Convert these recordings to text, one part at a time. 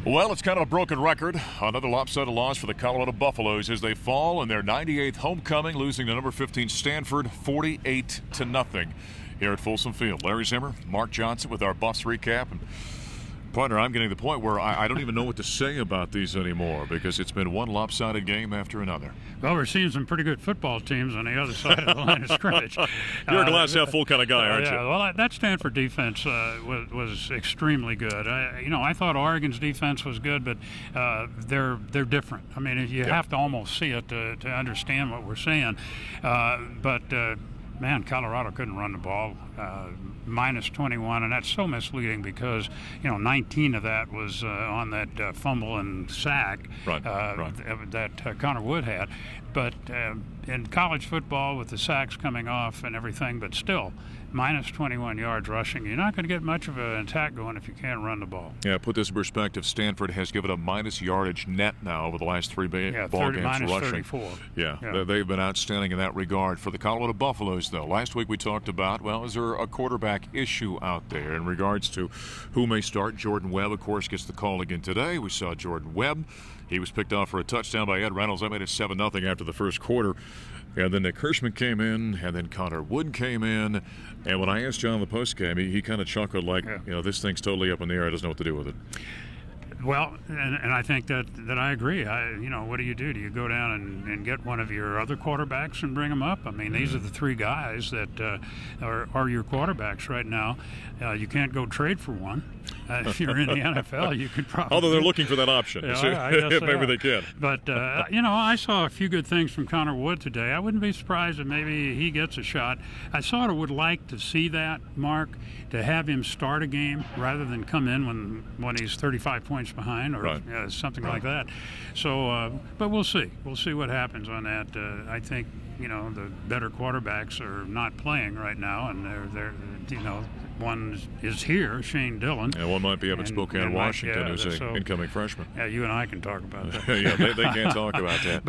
Well, it's kind of a broken record. Another lopsided loss for the Colorado Buffaloes as they fall in their 98th homecoming, losing to number 15 Stanford 48-0 here at Folsom Field. Larry Zimmer, Mark Johnson with our Buffs recap. And partner, I'm getting to the point where I don't even know what to say about these anymore because it's been one lopsided game after another. Well, we're seeing some pretty good football teams on the other side of the line of scrimmage. You're a glass half full kind of guy, aren't you? Yeah, well, that Stanford defense was extremely good. I thought Oregon's defense was good, but they're different. I mean, you have to almost see it to understand what we're saying. Man, Colorado couldn't run the ball. Minus 21, and that's so misleading because 19 of that was on that fumble and sack that Connor Wood had. But in college football, with the sacks coming off and everything, but still, minus 21 yards rushing, you're not going to get much of an attack going if you can't run the ball. Yeah, put this in perspective. Stanford has given a minus yardage net now over the last three ball games minus rushing. 34. Yeah, they've been outstanding in that regard. For the Colorado Buffaloes, though, last week we talked about, is there a quarterback issue out there in regards to who may start? Jordan Webb, of course, gets the call again today. We saw Jordan Webb. He was picked off for a touchdown by Ed Reynolds. That made it 7-0 after the first quarter. And then Nick Hirschman came in, and then Connor Wood came in. And when I asked John in the postgame, he kind of chuckled like, this thing's totally up in the air. I doesn't know what to do with it. Well, and I think that I agree. What do? Do you go down and get one of your other quarterbacks and bring them up? I mean, these are the three guys that are your quarterbacks right now. You can't go trade for one. If you're in the NFL, you could probably. Although they're looking for that option, if maybe they can. But I saw a few good things from Connor Wood today. I wouldn't be surprised if maybe he gets a shot. I sort of would like to see that, Mark, to have him start a game rather than come in when he's 35 points behind or something like that. So, but we'll see. We'll see what happens on that. I think the better quarterbacks are not playing right now, and they're one is here, Shane Dillon. And one might be up in Spokane, Washington, who's an incoming freshman. Yeah, you and I can talk about that. They can't talk about that.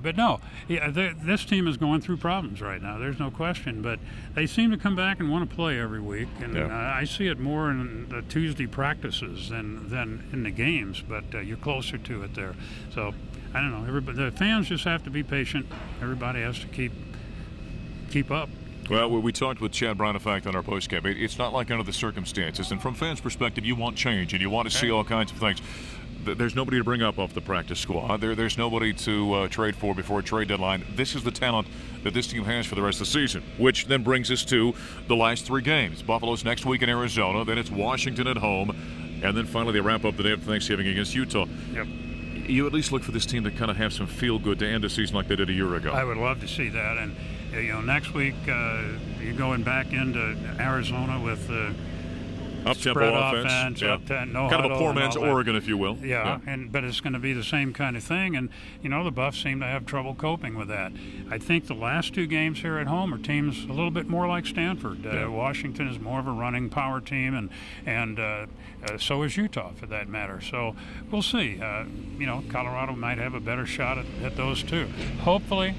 But no, this team is going through problems right now. There's no question. But they seem to come back and want to play every week. And I see it more in the Tuesday practices than in the games. But you're closer to it there. So I don't know. The fans just have to be patient. Everybody has to keep up. Well, we talked with Chad Brown, in fact, on our postgame. It's not like under the circumstances. And from fans' perspective, you want change and you want to see all kinds of things. There's nobody to bring up off the practice squad. There's nobody to trade for before a trade deadline. This is the talent that this team has for the rest of the season, which then brings us to the last three games. Buffalo's next week in Arizona, then it's Washington at home, and then finally they wrap up the day after Thanksgiving against Utah. Yep. You at least look for this team to kind of have some feel-good to end the season like they did a year ago. I would love to see that. And next week you're going back into Arizona with up-tempo offense, kind of a poor man's Oregon, if you will. But it's going to be the same kind of thing. And the Buffs seem to have trouble coping with that. I think the last two games here at home are teams a little bit more like Stanford. Washington is more of a running power team, and so is Utah, for that matter. So we'll see. Colorado might have a better shot at those two. Hopefully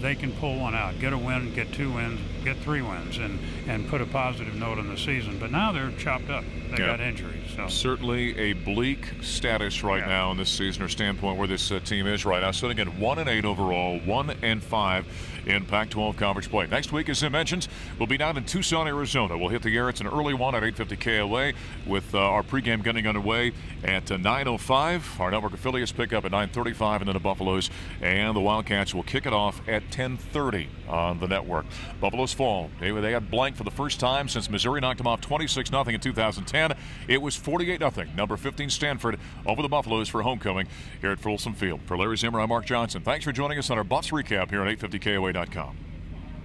they can pull one out, get a win, get 2 wins, get 3 wins, and put a positive note on the season. But now they're chopped up. They got injuries. So. Certainly a bleak status right now in this season, or standpoint where this team is right now. Sitting at 1-8 overall, 1-5 in Pac-12 conference play. Next week, as I mentioned, we'll be down in Tucson, Arizona. We'll hit the air. It's an early one at 8:50 KOA with our pregame getting underway at 9:05. Our network affiliates pick up at 9:35, and then the Buffaloes and the Wildcats will kick it off at 10:30 on the network. Buffaloes fall. They got blanked for the first time since Missouri knocked them off 26-0 in 2010. It was 48-0. Number 15 Stanford over the Buffaloes for homecoming here at Folsom Field. For Larry Zimmer, I'm Mark Johnson. Thanks for joining us on our Buffs recap here at 850KOA.com.